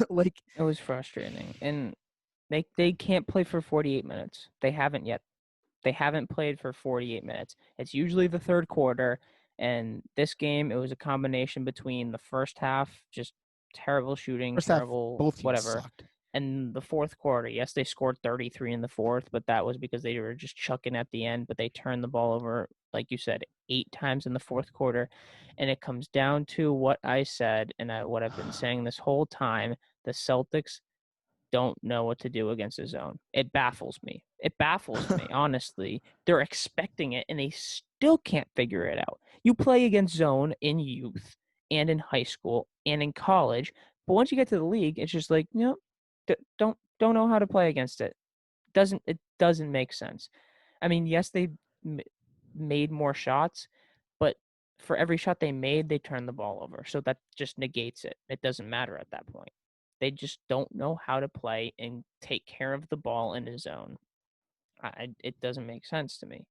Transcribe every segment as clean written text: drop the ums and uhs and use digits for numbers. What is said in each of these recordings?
Like, It was frustrating, and they can't play for 48 minutes. They haven't yet. They haven't played for 48 minutes. It's usually the third quarter, and this game, it was a combination between the first half, just terrible shooting, first half, terrible both teams whatever, sucked. and the fourth quarter. Yes, they scored 33 in the fourth, but that was because they were just chucking at the end, but they turned the ball over, like you said, 8 times in the fourth quarter, and it comes down to what I said and what I've been saying this whole time. The Celtics don't know what to do against a zone. It baffles me. It baffles me, honestly. They're expecting it, and they still can't figure it out. You play against zone in youth and in high school and in college, but once you get to the league, it's just like, don't know how to play against it. It doesn't make sense. I mean, yes, they made more shots, but for every shot they made, they turned the ball over. So that just negates it. It doesn't matter at that point. They just don't know how to play and take care of the ball in his zone. It doesn't make sense to me.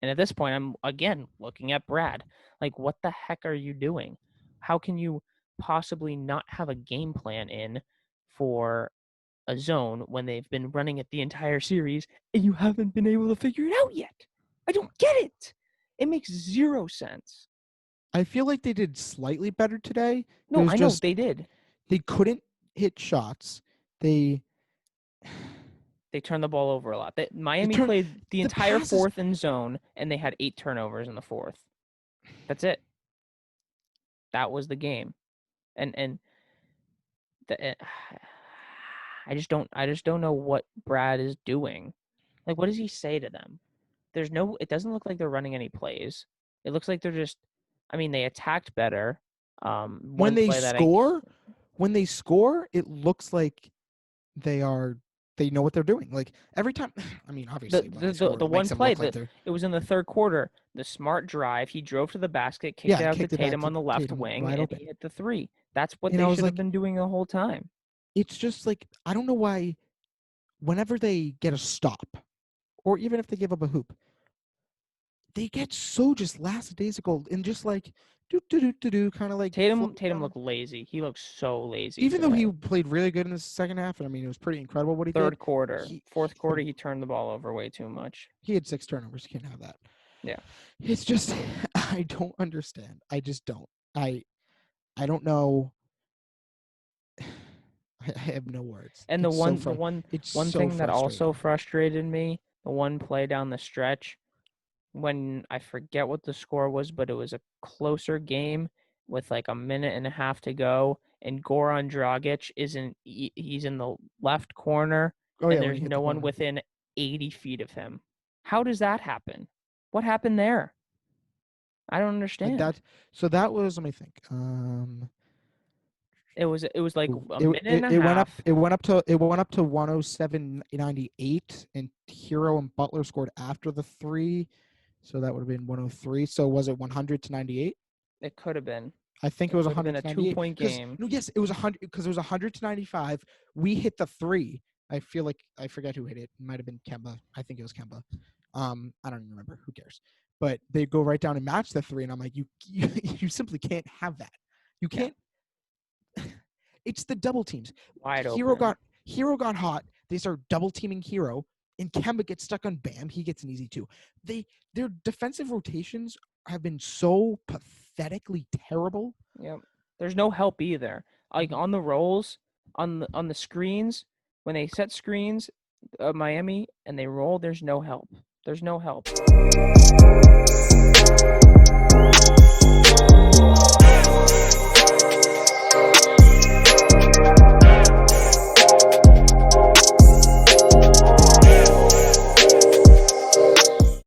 And at this point, I'm again looking at Brad. Like, what the heck are you doing? How can you possibly not have a game plan in for a zone when they've been running it the entire series and you haven't been able to figure it out yet? I don't get it. It makes zero sense. I feel like they did slightly better today. It No, was I know just they did. they couldn't hit shots. They turned the ball over a lot. Miami turned played the entire passes. fourth in zone, and they had 8 turnovers in the fourth. That's it. That was the game, and I just don't know what Brad is doing. Like, what does he say to them? It doesn't look like they're running any plays. It looks like they're just. I mean, they attacked better. When One they play that score, it looks like they know what they're doing. Like every time, I mean, obviously when they score, the it makes one them play look like that they're it was in the third quarter. The smart drive, he drove to the basket, kicked it out to kicked it back Tatum to on the left Tatum wing, wide and open. he hit the three. That's what And they I was should have like, been doing the whole time. it's just like I don't know why. Whenever they get a stop, or even if they give up a hoop, they get so just lackadaisical and just like do kind of like Tatum floating around. looked lazy. He looked so lazy Even though today. he played really good in the second half, and I mean it was pretty incredible what he did. Third quarter, fourth quarter, he turned the ball over way too much. He had 6 turnovers. You can't have that. Yeah. It's just I don't understand. I just don't. I don't know. I have no words. And It's so one thing that also frustrating. frustrated me, the one play down the stretch, when I forget what the score was, but it was a closer game with like a minute and a half to go, and Goran Dragic he's in the left corner, Oh and yeah, when he there's hit the no one corner. within 80 feet of him. How does that happen? What happened there? I don't understand. That was, let me think. It was like a It, minute it, and a it went up half. it went up to 107.98, and Hero and Butler scored after the 3, so that would have been 103. So was it 100 to 98? It could have been. I think it was Could have 100 been a to 98 2-point because game. no, yes, it was 100 because it was 100 to 95. We hit the 3. I feel like I forget who hit it. It might have been Kemba. I think it was Kemba. I don't even remember. Who cares? But they go right down and match the 3, and I'm like, you simply can't have that. You can't. Yeah. It's the double teams. Wide Hero open. got hot. They start double teaming Hero, and Kemba gets stuck on Bam. He gets an easy 2. Their defensive rotations have been so pathetically terrible. Yep. There's no help either. Like on the rolls, on the screens, when they set screens, Miami, and they roll, there's no help. There's no help.